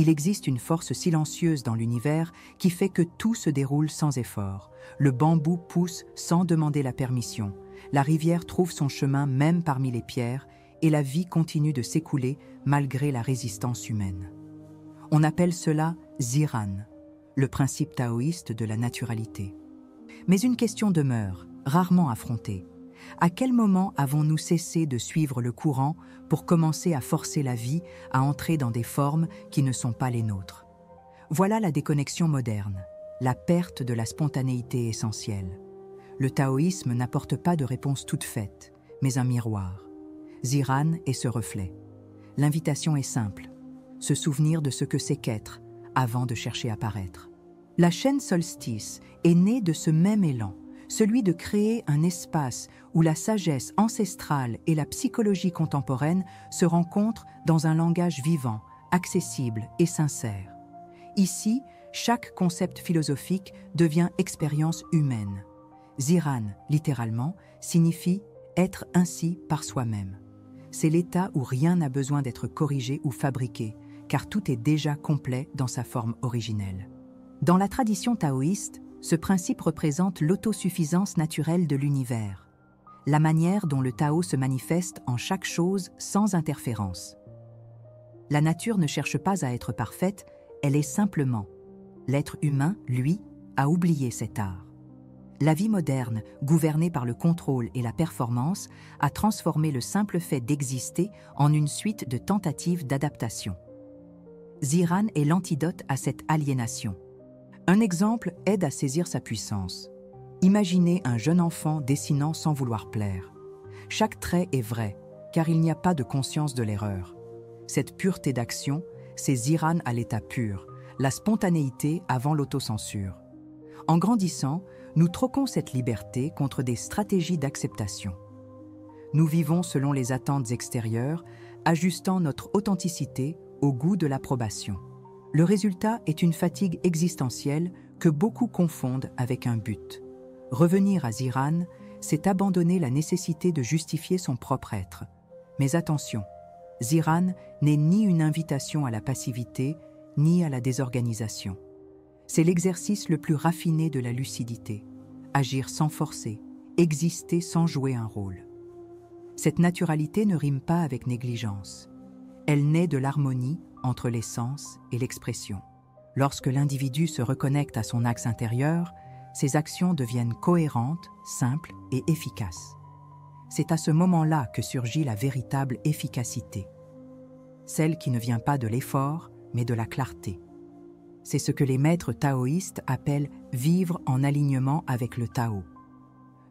Il existe une force silencieuse dans l'univers qui fait que tout se déroule sans effort. Le bambou pousse sans demander la permission. La rivière trouve son chemin même parmi les pierres et la vie continue de s'écouler malgré la résistance humaine. On appelle cela Ziran, le principe taoïste de la naturalité. Mais une question demeure, rarement affrontée. À quel moment avons-nous cessé de suivre le courant pour commencer à forcer la vie à entrer dans des formes qui ne sont pas les nôtres? Voilà la déconnexion moderne, la perte de la spontanéité essentielle. Le taoïsme n'apporte pas de réponse toute faite, mais un miroir. Ziran est ce reflet. L'invitation est simple, se souvenir de ce que c'est qu'être avant de chercher à paraître. La chaîne Solstice est née de ce même élan, celui de créer un espace où la sagesse ancestrale et la psychologie contemporaine se rencontrent dans un langage vivant, accessible et sincère. Ici, chaque concept philosophique devient expérience humaine. Ziran, littéralement, signifie être ainsi par soi-même. C'est l'état où rien n'a besoin d'être corrigé ou fabriqué, car tout est déjà complet dans sa forme originelle. Dans la tradition taoïste, ce principe représente l'autosuffisance naturelle de l'univers, la manière dont le Tao se manifeste en chaque chose sans interférence. La nature ne cherche pas à être parfaite, elle est simplement. L'être humain, lui, a oublié cet art. La vie moderne, gouvernée par le contrôle et la performance, a transformé le simple fait d'exister en une suite de tentatives d'adaptation. Ziran est l'antidote à cette aliénation. Un exemple aide à saisir sa puissance. Imaginez un jeune enfant dessinant sans vouloir plaire. Chaque trait est vrai, car il n'y a pas de conscience de l'erreur. Cette pureté d'action, c'est Ziran à l'état pur, la spontanéité avant l'autocensure. En grandissant, nous troquons cette liberté contre des stratégies d'acceptation. Nous vivons selon les attentes extérieures, ajustant notre authenticité au goût de l'approbation. Le résultat est une fatigue existentielle que beaucoup confondent avec un but. Revenir à Ziran, c'est abandonner la nécessité de justifier son propre être. Mais attention, Ziran n'est ni une invitation à la passivité, ni à la désorganisation. C'est l'exercice le plus raffiné de la lucidité. Agir sans forcer, exister sans jouer un rôle. Cette naturalité ne rime pas avec négligence. Elle naît de l'harmonie entre l'essence et l'expression. Lorsque l'individu se reconnecte à son axe intérieur, ses actions deviennent cohérentes, simples et efficaces. C'est à ce moment-là que surgit la véritable efficacité. Celle qui ne vient pas de l'effort, mais de la clarté. C'est ce que les maîtres taoïstes appellent « vivre en alignement avec le Tao ».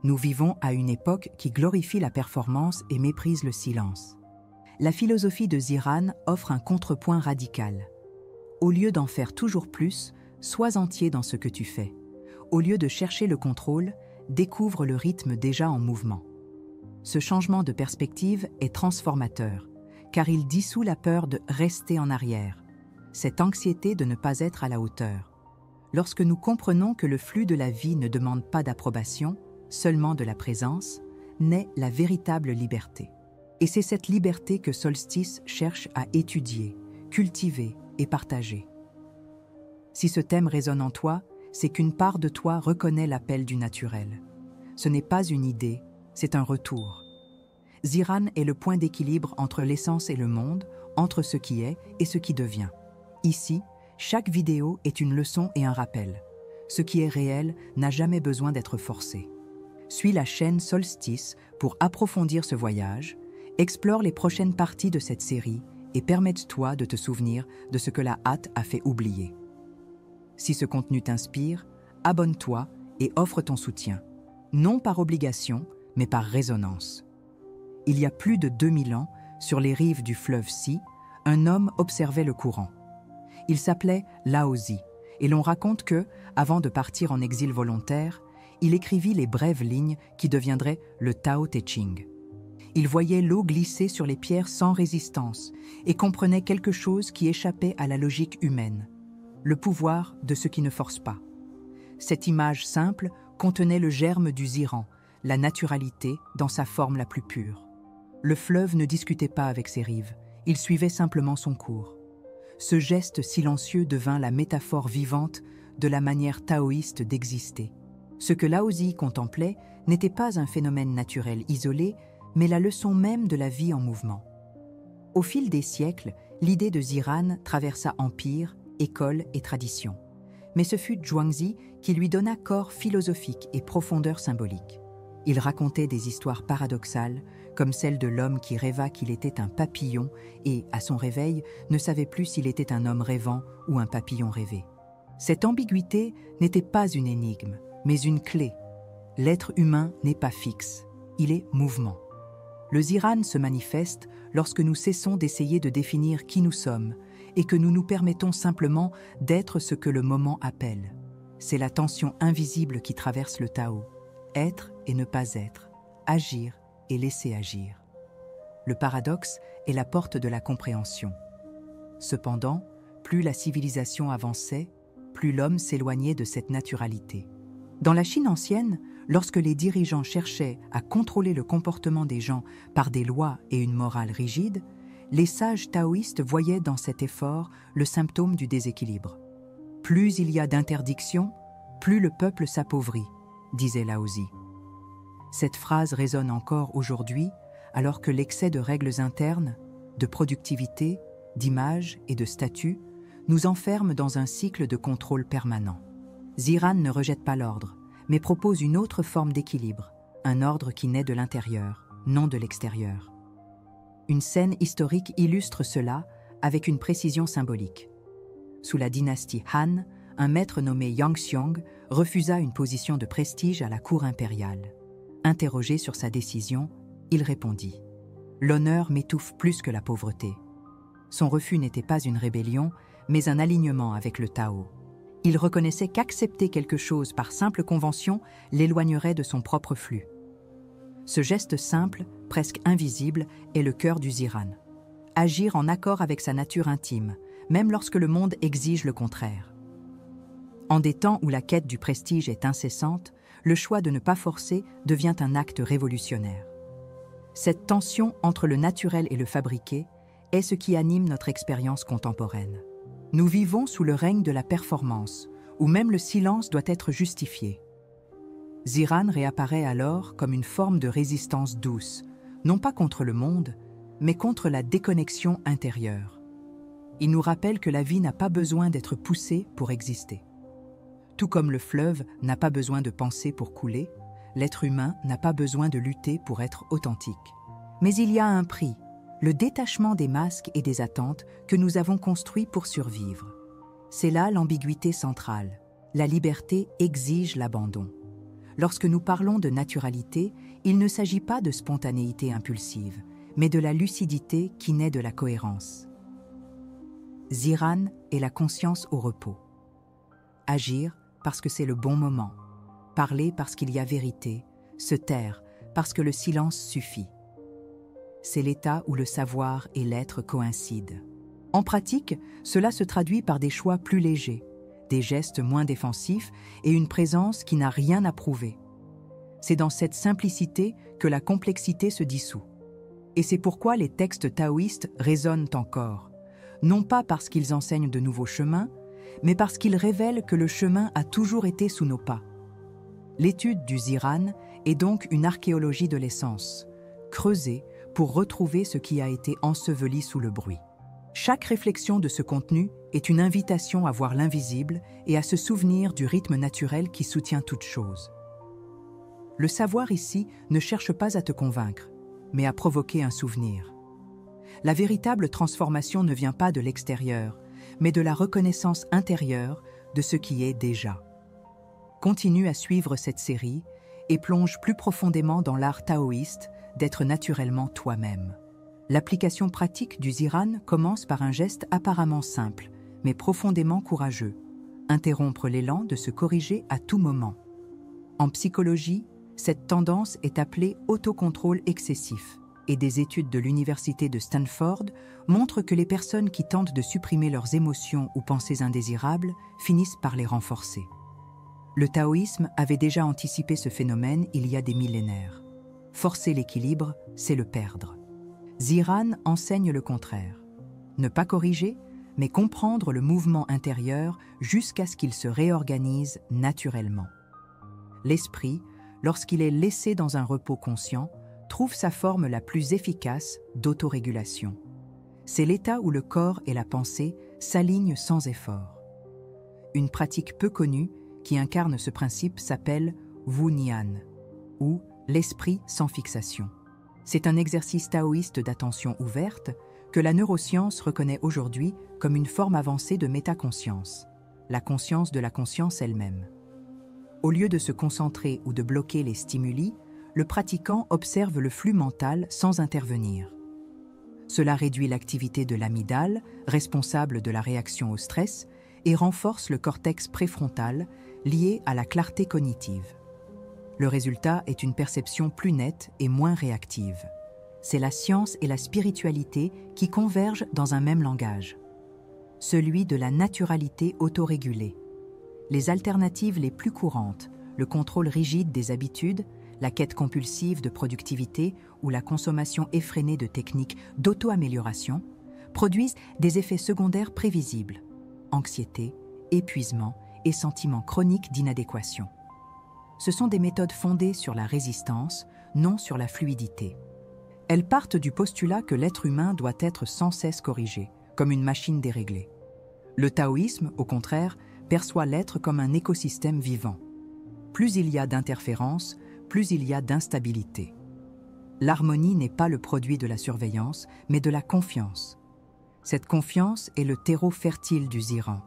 Nous vivons à une époque qui glorifie la performance et méprise le silence. La philosophie de Ziran offre un contrepoint radical. Au lieu d'en faire toujours plus, sois entier dans ce que tu fais. Au lieu de chercher le contrôle, découvre le rythme déjà en mouvement. Ce changement de perspective est transformateur, car il dissout la peur de rester en arrière, cette anxiété de ne pas être à la hauteur. Lorsque nous comprenons que le flux de la vie ne demande pas d'approbation, seulement de la présence, naît la véritable liberté. Et c'est cette liberté que Solstice cherche à étudier, cultiver et partager. Si ce thème résonne en toi, c'est qu'une part de toi reconnaît l'appel du naturel. Ce n'est pas une idée, c'est un retour. Ziran est le point d'équilibre entre l'essence et le monde, entre ce qui est et ce qui devient. Ici, chaque vidéo est une leçon et un rappel. Ce qui est réel n'a jamais besoin d'être forcé. Suis la chaîne Solstice pour approfondir ce voyage, explore les prochaines parties de cette série et permette-toi de te souvenir de ce que la hâte a fait oublier. Si ce contenu t'inspire, abonne-toi et offre ton soutien, non par obligation, mais par résonance. Il y a plus de 2000 ans, sur les rives du fleuve Si, un homme observait le courant. Il s'appelait Laozi, et l'on raconte que, avant de partir en exil volontaire, il écrivit les brèves lignes qui deviendraient le Tao Te Ching. Il voyait l'eau glisser sur les pierres sans résistance et comprenait quelque chose qui échappait à la logique humaine, le pouvoir de ce qui ne force pas. Cette image simple contenait le germe du Ziran, la naturalité dans sa forme la plus pure. Le fleuve ne discutait pas avec ses rives, il suivait simplement son cours. ce geste silencieux devint la métaphore vivante de la manière taoïste d'exister. Ce que Laozi contemplait n'était pas un phénomène naturel isolé, mais la leçon même de la vie en mouvement. Au fil des siècles, l'idée de Ziran traversa empire, école et tradition. Mais ce fut Zhuangzi qui lui donna corps philosophique et profondeur symbolique. Il racontait des histoires paradoxales, comme celle de l'homme qui rêva qu'il était un papillon et, à son réveil, ne savait plus s'il était un homme rêvant ou un papillon rêvé. Cette ambiguïté n'était pas une énigme, mais une clé. L'être humain n'est pas fixe, il est mouvement. Le Ziran se manifeste lorsque nous cessons d'essayer de définir qui nous sommes et que nous nous permettons simplement d'être ce que le moment appelle. C'est la tension invisible qui traverse le Tao. Être et ne pas être, agir et laisser agir. Le paradoxe est la porte de la compréhension. Cependant, plus la civilisation avançait, plus l'homme s'éloignait de cette naturalité. Dans la Chine ancienne, lorsque les dirigeants cherchaient à contrôler le comportement des gens par des lois et une morale rigide, les sages taoïstes voyaient dans cet effort le symptôme du déséquilibre. Plus il y a d'interdictions, plus le peuple s'appauvrit, disait Laozi. Cette phrase résonne encore aujourd'hui, alors que l'excès de règles internes, de productivité, d'image et de statut nous enferme dans un cycle de contrôle permanent. Ziran ne rejette pas l'ordre, mais propose une autre forme d'équilibre, un ordre qui naît de l'intérieur, non de l'extérieur. Une scène historique illustre cela avec une précision symbolique. Sous la dynastie Han, un maître nommé Yang Xiong refusa une position de prestige à la cour impériale. Interrogé sur sa décision, il répondit « L'honneur m'étouffe plus que la pauvreté ». Son refus n'était pas une rébellion, mais un alignement avec le Tao. Il reconnaissait qu'accepter quelque chose par simple convention l'éloignerait de son propre flux. Ce geste simple, presque invisible, est le cœur du Ziran. Agir en accord avec sa nature intime, même lorsque le monde exige le contraire. En des temps où la quête du prestige est incessante, le choix de ne pas forcer devient un acte révolutionnaire. Cette tension entre le naturel et le fabriqué est ce qui anime notre expérience contemporaine. Nous vivons sous le règne de la performance, où même le silence doit être justifié. Ziran réapparaît alors comme une forme de résistance douce, non pas contre le monde, mais contre la déconnexion intérieure. Il nous rappelle que la vie n'a pas besoin d'être poussée pour exister. Tout comme le fleuve n'a pas besoin de penser pour couler, l'être humain n'a pas besoin de lutter pour être authentique. Mais il y a un prix, le détachement des masques et des attentes que nous avons construits pour survivre. C'est là l'ambiguïté centrale. La liberté exige l'abandon. Lorsque nous parlons de naturalité, il ne s'agit pas de spontanéité impulsive, mais de la lucidité qui naît de la cohérence. Ziran est la conscience au repos. Agir parce que c'est le bon moment, parler parce qu'il y a vérité, se taire parce que le silence suffit. C'est l'état où le savoir et l'être coïncident. En pratique, cela se traduit par des choix plus légers, des gestes moins défensifs et une présence qui n'a rien à prouver. C'est dans cette simplicité que la complexité se dissout. Et c'est pourquoi les textes taoïstes résonnent encore, non pas parce qu'ils enseignent de nouveaux chemins, mais parce qu'ils révèlent que le chemin a toujours été sous nos pas. L'étude du Ziran est donc une archéologie de l'essence, creusée pour retrouver ce qui a été enseveli sous le bruit. Chaque réflexion de ce contenu est une invitation à voir l'invisible et à se souvenir du rythme naturel qui soutient toute chose. Le savoir ici ne cherche pas à te convaincre, mais à provoquer un souvenir. La véritable transformation ne vient pas de l'extérieur, mais de la reconnaissance intérieure de ce qui est déjà. Continue à suivre cette série et plonge plus profondément dans l'art taoïste d'être naturellement toi-même. L'application pratique du Ziran commence par un geste apparemment simple, mais profondément courageux, interrompre l'élan de se corriger à tout moment. En psychologie, cette tendance est appelée autocontrôle excessif, et des études de l'université de Stanford montrent que les personnes qui tentent de supprimer leurs émotions ou pensées indésirables finissent par les renforcer. Le taoïsme avait déjà anticipé ce phénomène il y a des millénaires. Forcer l'équilibre, c'est le perdre. Ziran enseigne le contraire. Ne pas corriger, mais comprendre le mouvement intérieur jusqu'à ce qu'il se réorganise naturellement. L'esprit, lorsqu'il est laissé dans un repos conscient, trouve sa forme la plus efficace d'autorégulation. C'est l'état où le corps et la pensée s'alignent sans effort. Une pratique peu connue qui incarne ce principe s'appelle Wunyan, ou l'esprit sans fixation. C'est un exercice taoïste d'attention ouverte que la neuroscience reconnaît aujourd'hui comme une forme avancée de métaconscience, la conscience de la conscience elle-même. Au lieu de se concentrer ou de bloquer les stimuli, le pratiquant observe le flux mental sans intervenir. Cela réduit l'activité de l'amygdale, responsable de la réaction au stress, et renforce le cortex préfrontal, lié à la clarté cognitive. Le résultat est une perception plus nette et moins réactive. C'est la science et la spiritualité qui convergent dans un même langage, celui de la naturalité autorégulée. Les alternatives les plus courantes, le contrôle rigide des habitudes, la quête compulsive de productivité ou la consommation effrénée de techniques d'auto-amélioration, produisent des effets secondaires prévisibles, anxiété, épuisement et sentiments chroniques d'inadéquation. Ce sont des méthodes fondées sur la résistance, non sur la fluidité. Elles partent du postulat que l'être humain doit être sans cesse corrigé, comme une machine déréglée. Le taoïsme, au contraire, perçoit l'être comme un écosystème vivant. Plus il y a d'interférences, plus il y a d'instabilité. L'harmonie n'est pas le produit de la surveillance, mais de la confiance. Cette confiance est le terreau fertile du Ziran.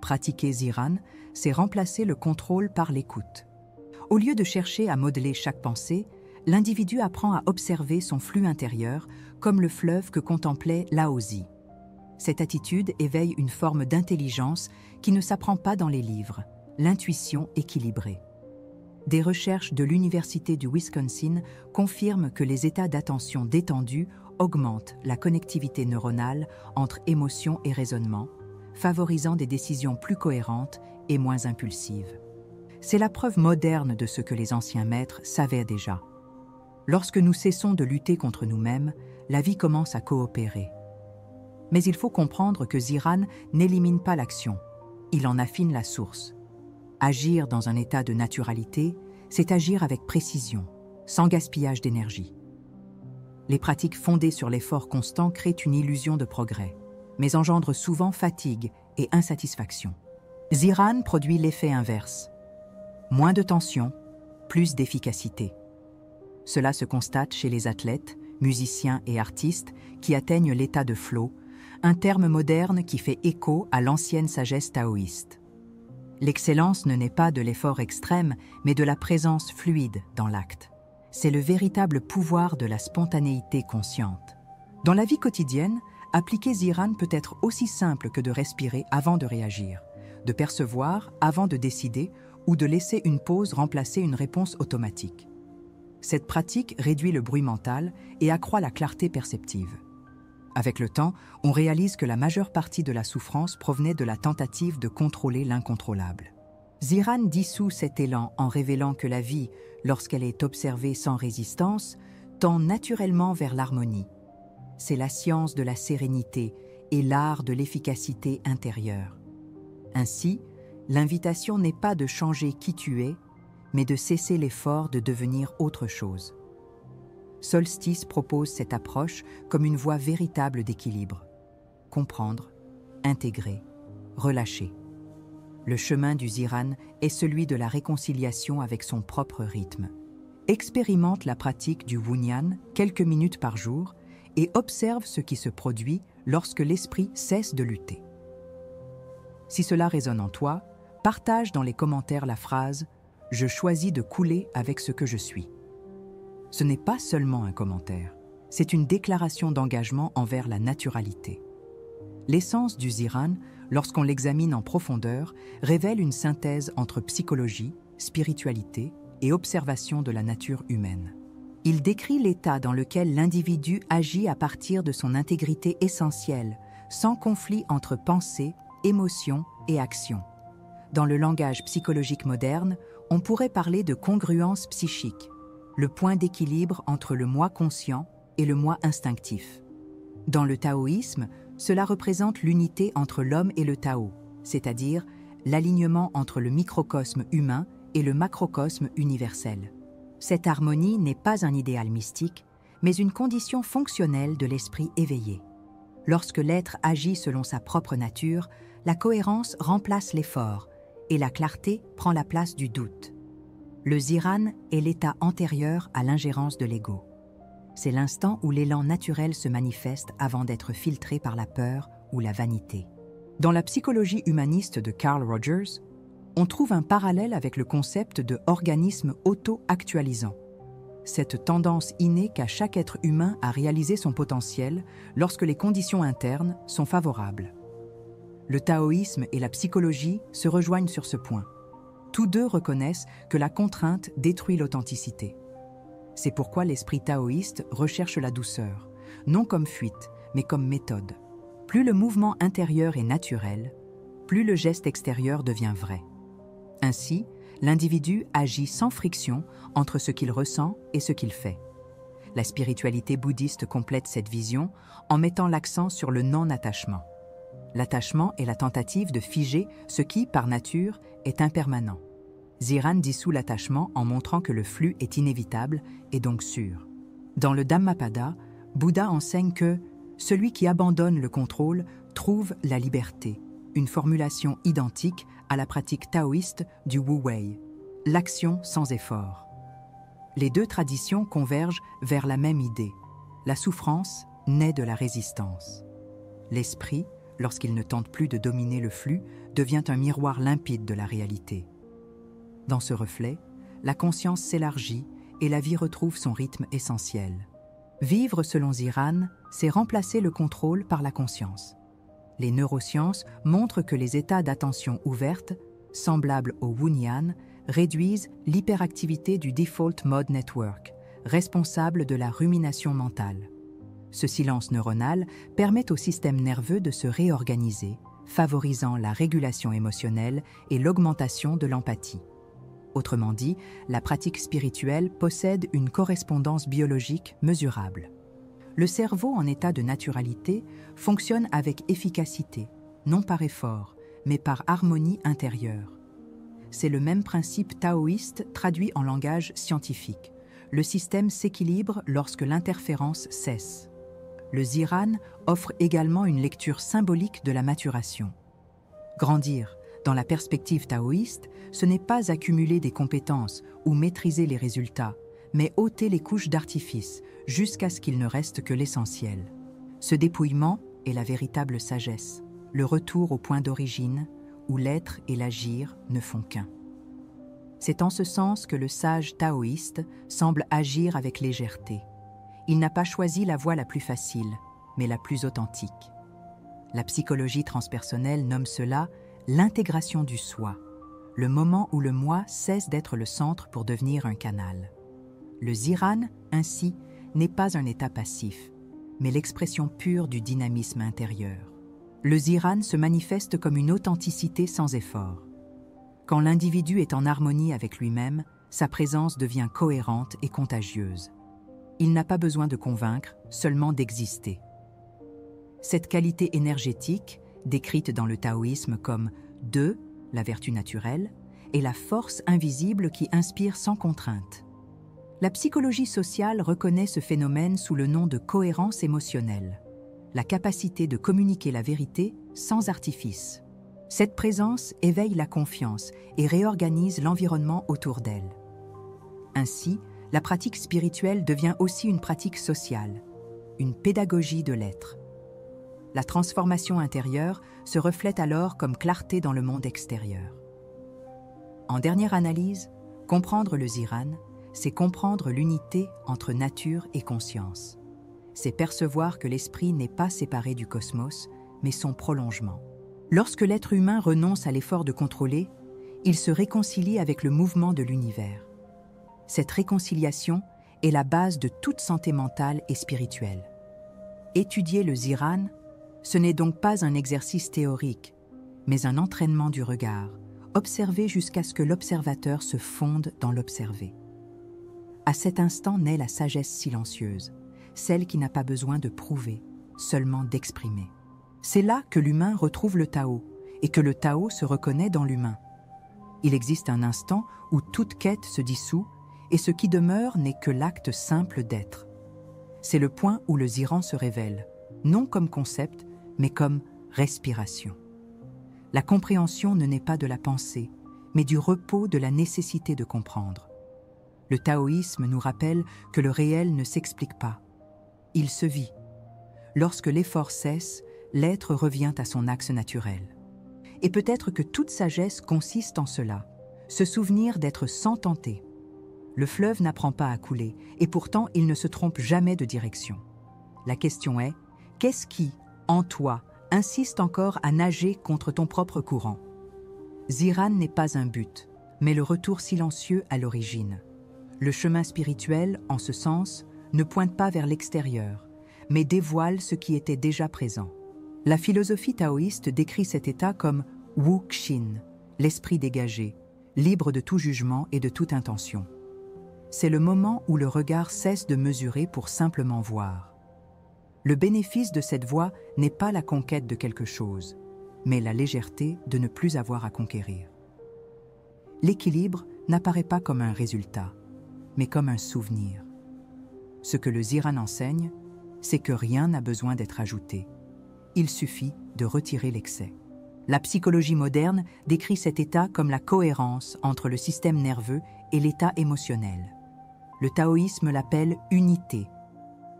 Pratiquer Ziran, c'est remplacer le contrôle par l'écoute. Au lieu de chercher à modeler chaque pensée, l'individu apprend à observer son flux intérieur comme le fleuve que contemplait Laozi. Cette attitude éveille une forme d'intelligence qui ne s'apprend pas dans les livres, l'intuition équilibrée. Des recherches de l'Université du Wisconsin confirment que les états d'attention détendus augmentent la connectivité neuronale entre émotion et raisonnement, favorisant des décisions plus cohérentes et moins impulsives. C'est la preuve moderne de ce que les anciens maîtres savaient déjà. Lorsque nous cessons de lutter contre nous-mêmes, la vie commence à coopérer. Mais il faut comprendre que Ziran n'élimine pas l'action, il en affine la source. Agir dans un état de naturalité, c'est agir avec précision, sans gaspillage d'énergie. Les pratiques fondées sur l'effort constant créent une illusion de progrès, mais engendrent souvent fatigue et insatisfaction. Ziran produit l'effet inverse. Moins de tension, plus d'efficacité. Cela se constate chez les athlètes, musiciens et artistes qui atteignent l'état de flow, un terme moderne qui fait écho à l'ancienne sagesse taoïste. L'excellence ne naît pas de l'effort extrême, mais de la présence fluide dans l'acte. C'est le véritable pouvoir de la spontanéité consciente. Dans la vie quotidienne, appliquer Ziran peut être aussi simple que de respirer avant de réagir, de percevoir avant de décider ou de laisser une pause remplacer une réponse automatique. Cette pratique réduit le bruit mental et accroît la clarté perceptive. Avec le temps, on réalise que la majeure partie de la souffrance provenait de la tentative de contrôler l'incontrôlable. Ziran dissout cet élan en révélant que la vie, lorsqu'elle est observée sans résistance, tend naturellement vers l'harmonie. C'est la science de la sérénité et l'art de l'efficacité intérieure. Ainsi, l'invitation n'est pas de changer qui tu es, mais de cesser l'effort de devenir autre chose. Solstice propose cette approche comme une voie véritable d'équilibre. Comprendre, intégrer, relâcher. Le chemin du Ziran est celui de la réconciliation avec son propre rythme. Expérimente la pratique du Wunyan quelques minutes par jour et observe ce qui se produit lorsque l'esprit cesse de lutter. Si cela résonne en toi, partage dans les commentaires la phrase « Je choisis de couler avec ce que je suis ». Ce n'est pas seulement un commentaire, c'est une déclaration d'engagement envers la naturalité. L'essence du Ziran, lorsqu'on l'examine en profondeur, révèle une synthèse entre psychologie, spiritualité et observation de la nature humaine. Il décrit l'état dans lequel l'individu agit à partir de son intégrité essentielle, sans conflit entre pensée, émotion et action. Dans le langage psychologique moderne, on pourrait parler de congruence psychique, le point d'équilibre entre le moi conscient et le moi instinctif. Dans le taoïsme, Cela représente l'unité entre l'homme et le Tao, c'est-à-dire l'alignement entre le microcosme humain et le macrocosme universel. Cette harmonie n'est pas un idéal mystique, mais une condition fonctionnelle de l'esprit éveillé. Lorsque l'être agit selon sa propre nature, la cohérence remplace l'effort et la clarté prend la place du doute. Le ziran est l'état antérieur à l'ingérence de l'ego. C'est l'instant où l'élan naturel se manifeste avant d'être filtré par la peur ou la vanité. Dans la psychologie humaniste de Carl Rogers, on trouve un parallèle avec le concept de organisme auto-actualisant. Cette tendance innée qu'a chaque être humain à réaliser son potentiel lorsque les conditions internes sont favorables. Le taoïsme et la psychologie se rejoignent sur ce point. Tous deux reconnaissent que la contrainte détruit l'authenticité. C'est pourquoi l'esprit taoïste recherche la douceur, non comme fuite, mais comme méthode. Plus le mouvement intérieur est naturel, plus le geste extérieur devient vrai. Ainsi, l'individu agit sans friction entre ce qu'il ressent et ce qu'il fait. La spiritualité bouddhiste complète cette vision en mettant l'accent sur le non-attachement. L'attachement est la tentative de figer ce qui, par nature, est impermanent. Ziran dissout l'attachement en montrant que le flux est inévitable et donc sûr. Dans le Dhammapada, Bouddha enseigne que celui qui abandonne le contrôle trouve la liberté, une formulation identique à la pratique taoïste du Wu Wei, l'action sans effort. Les deux traditions convergent vers la même idée. La souffrance naît de la résistance. L'esprit, lorsqu'il ne tente plus de dominer le flux, devient un miroir limpide de la réalité. Dans ce reflet, la conscience s'élargit et la vie retrouve son rythme essentiel. Vivre selon Ziran, c'est remplacer le contrôle par la conscience. Les neurosciences montrent que les états d'attention ouverte, semblables au Wunyan, réduisent l'hyperactivité du Default Mode Network, responsable de la rumination mentale. Ce silence neuronal permet au système nerveux de se réorganiser, favorisant la régulation émotionnelle et l'augmentation de l'empathie. Autrement dit, la pratique spirituelle possède une correspondance biologique mesurable. Le cerveau en état de naturalité fonctionne avec efficacité, non par effort, mais par harmonie intérieure. C'est le même principe taoïste traduit en langage scientifique. Le système s'équilibre lorsque l'interférence cesse. Le Ziran offre également une lecture symbolique de la maturation. Grandir, dans la perspective taoïste, ce n'est pas accumuler des compétences ou maîtriser les résultats, mais ôter les couches d'artifice jusqu'à ce qu'il ne reste que l'essentiel. Ce dépouillement est la véritable sagesse, le retour au point d'origine où l'être et l'agir ne font qu'un. C'est en ce sens que le sage taoïste semble agir avec légèreté. Il n'a pas choisi la voie la plus facile, mais la plus authentique. La psychologie transpersonnelle nomme cela l'intégration du soi, le moment où le moi cesse d'être le centre pour devenir un canal. Le Ziran, ainsi, n'est pas un état passif, mais l'expression pure du dynamisme intérieur. Le Ziran se manifeste comme une authenticité sans effort. Quand l'individu est en harmonie avec lui-même, sa présence devient cohérente et contagieuse. Il n'a pas besoin de convaincre, seulement d'exister. Cette qualité énergétique, décrite dans le taoïsme comme « deux », la vertu naturelle, est la force invisible qui inspire sans contrainte. La psychologie sociale reconnaît ce phénomène sous le nom de cohérence émotionnelle, la capacité de communiquer la vérité sans artifice. Cette présence éveille la confiance et réorganise l'environnement autour d'elle. Ainsi, la pratique spirituelle devient aussi une pratique sociale, une pédagogie de l'être. La transformation intérieure se reflète alors comme clarté dans le monde extérieur. En dernière analyse, comprendre le Ziran, c'est comprendre l'unité entre nature et conscience. C'est percevoir que l'esprit n'est pas séparé du cosmos, mais son prolongement. Lorsque l'être humain renonce à l'effort de contrôler, il se réconcilie avec le mouvement de l'univers. Cette réconciliation est la base de toute santé mentale et spirituelle. Étudier le Ziran, ce n'est donc pas un exercice théorique, mais un entraînement du regard, observé jusqu'à ce que l'observateur se fonde dans l'observé. À cet instant naît la sagesse silencieuse, celle qui n'a pas besoin de prouver, seulement d'exprimer. C'est là que l'humain retrouve le Tao, et que le Tao se reconnaît dans l'humain. Il existe un instant où toute quête se dissout, et ce qui demeure n'est que l'acte simple d'être. C'est le point où le Ziran se révèle, non comme concept, mais comme respiration. La compréhension ne naît pas de la pensée, mais du repos de la nécessité de comprendre. Le taoïsme nous rappelle que le réel ne s'explique pas. Il se vit. Lorsque l'effort cesse, l'être revient à son axe naturel. Et peut-être que toute sagesse consiste en cela, se souvenir d'être sans tenter. Le fleuve n'apprend pas à couler, et pourtant il ne se trompe jamais de direction. La question est, qu'est-ce qui, en toi, insiste encore à nager contre ton propre courant? Ziran n'est pas un but, mais le retour silencieux à l'origine. Le chemin spirituel, en ce sens, ne pointe pas vers l'extérieur, mais dévoile ce qui était déjà présent. La philosophie taoïste décrit cet état comme Wu Xin, l'esprit dégagé, libre de tout jugement et de toute intention. C'est le moment où le regard cesse de mesurer pour simplement voir. Le bénéfice de cette voie n'est pas la conquête de quelque chose, mais la légèreté de ne plus avoir à conquérir. L'équilibre n'apparaît pas comme un résultat, mais comme un souvenir. Ce que le Ziran enseigne, c'est que rien n'a besoin d'être ajouté. Il suffit de retirer l'excès. La psychologie moderne décrit cet état comme la cohérence entre le système nerveux et l'état émotionnel. Le taoïsme l'appelle unité.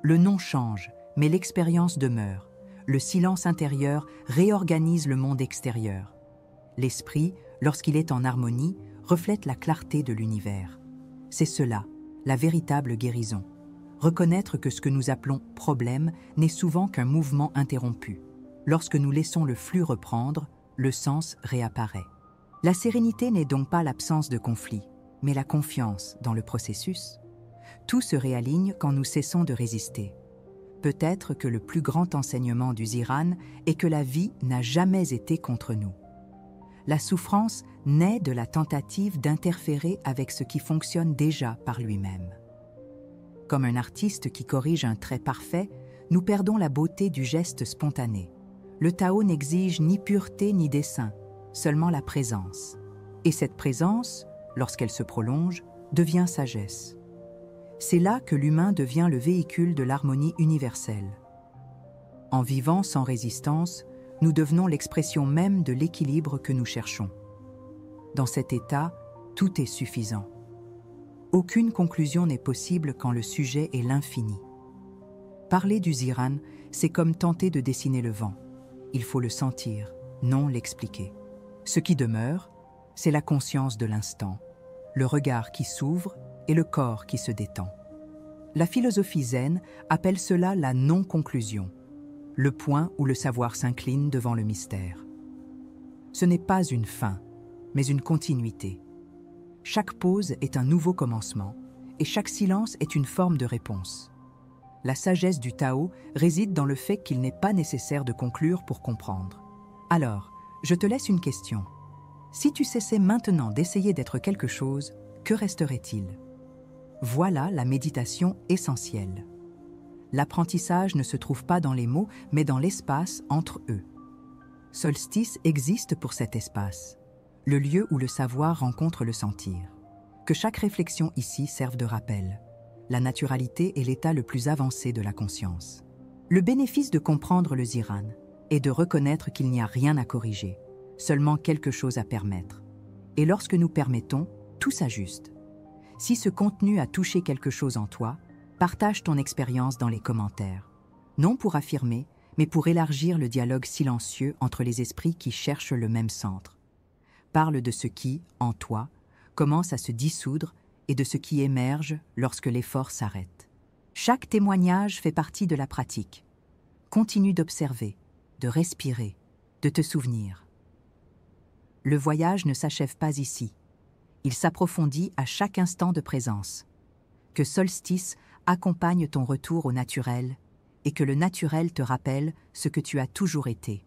Le nom change, mais l'expérience demeure. Le silence intérieur réorganise le monde extérieur. L'esprit, lorsqu'il est en harmonie, reflète la clarté de l'univers. C'est cela, la véritable guérison. Reconnaître que ce que nous appelons problème n'est souvent qu'un mouvement interrompu. Lorsque nous laissons le flux reprendre, le sens réapparaît. La sérénité n'est donc pas l'absence de conflit, mais la confiance dans le processus. Tout se réaligne quand nous cessons de résister. Peut-être que le plus grand enseignement du Ziran est que la vie n'a jamais été contre nous. La souffrance naît de la tentative d'interférer avec ce qui fonctionne déjà par lui-même. Comme un artiste qui corrige un trait parfait, nous perdons la beauté du geste spontané. Le Tao n'exige ni pureté ni dessin, seulement la présence. Et cette présence, lorsqu'elle se prolonge, devient sagesse. C'est là que l'humain devient le véhicule de l'harmonie universelle. En vivant sans résistance, nous devenons l'expression même de l'équilibre que nous cherchons. Dans cet état, tout est suffisant. Aucune conclusion n'est possible quand le sujet est l'infini. Parler du Ziran, c'est comme tenter de dessiner le vent. Il faut le sentir, non l'expliquer. Ce qui demeure, c'est la conscience de l'instant, le regard qui s'ouvre et le corps qui se détend. La philosophie zen appelle cela la non-conclusion, le point où le savoir s'incline devant le mystère. Ce n'est pas une fin, mais une continuité. Chaque pause est un nouveau commencement, et chaque silence est une forme de réponse. La sagesse du Tao réside dans le fait qu'il n'est pas nécessaire de conclure pour comprendre. Alors, je te laisse une question. Si tu cessais maintenant d'essayer d'être quelque chose, que resterait-il? Voilà la méditation essentielle. L'apprentissage ne se trouve pas dans les mots, mais dans l'espace entre eux. Solstice existe pour cet espace, le lieu où le savoir rencontre le sentir. Que chaque réflexion ici serve de rappel. La naturalité est l'état le plus avancé de la conscience. Le bénéfice de comprendre le Ziran est de reconnaître qu'il n'y a rien à corriger, seulement quelque chose à permettre. Et lorsque nous permettons, tout s'ajuste. Si ce contenu a touché quelque chose en toi, partage ton expérience dans les commentaires. Non pour affirmer, mais pour élargir le dialogue silencieux entre les esprits qui cherchent le même centre. Parle de ce qui, en toi, commence à se dissoudre et de ce qui émerge lorsque l'effort s'arrête. Chaque témoignage fait partie de la pratique. Continue d'observer, de respirer, de te souvenir. Le voyage ne s'achève pas ici. Il s'approfondit à chaque instant de présence. Que Solstice accompagne ton retour au naturel et que le naturel te rappelle ce que tu as toujours été.